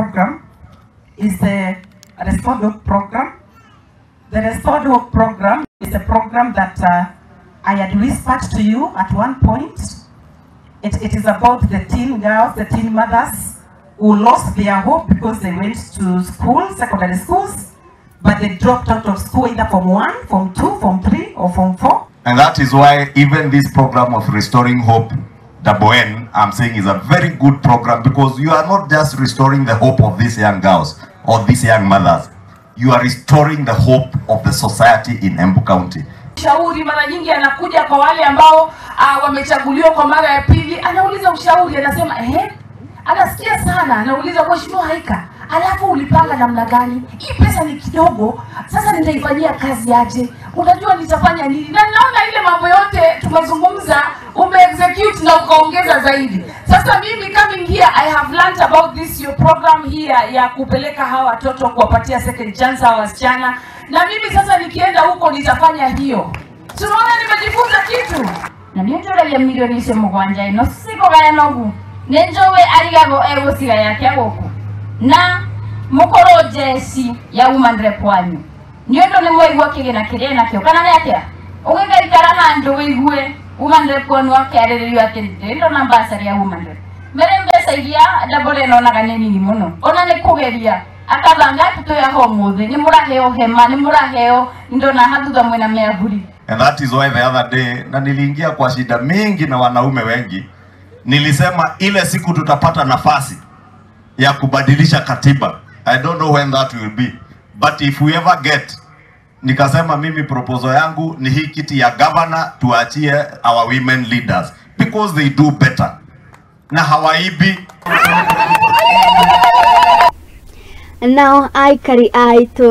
program is the Restored Hope program. The Restored Hope program is a program that I had whispered to you at one point. It is about the teen girls, the teen mothers who lost their hope because they went to school, secondary schools, but they dropped out of school either Form 1, Form 2, Form 3 or Form 4. And that is why even this program of Restoring Hope, N, I'm saying is a very good program, because you are not just restoring the hope of these young girls or these young mothers. You are restoring the hope of the society in Embu County. Ushauri mara nyingi anakuja kwa wale ambao wamechaguliwa kwa mara ya pili, anauliza ushauri, anasema anasikia sana, anauliza mheshimiwa Haika, alafu ulipanga namna gani? Hii pesa ni kidogo, sasa nitaifanyia kazi aje? Unajua nitafanya nini? Na naona ile mambo yote tumezungumza, umeexecute na ukaongeza zaidi. Sasa mimi coming here, I have learned about this your program here ya kupeleka hawa watoto kuwapatia second chance hawa wasichana. Na mimi sasa nikienda huko nitafanya hiyo. Tunaona nimejifunza kitu. Na mimi ndio milioni sema kwanja ino siko gaya nogu. Nenjowe aligago siga yake goko. Na mukoro jesi ya woman rep wanyu. Niyo ndo ni mwaigwa Kigina kirena kyo kana yake. Ugegarikara hando wigue woman rep wanu akarererwa atende ndo nambasari ya woman rep. Merembesa iria dabole nona kaneni ni muno. Ona ne kugeria akabanga tuto ya homuthi ni muraheo hema ni muraheo ndo na hatutha mwena meaburi. And that is why the other day na niliingia kwa shida mingi na wanaume wengi. Nilisema ile siku tutapata nafasi ya kubadilisha katiba. I don't know when that will be, but if we ever get, nikasema mimi proposal yangu ni hii kiti ya governor tuachie our women leaders because they do better. Na hawaibi. And now I carry to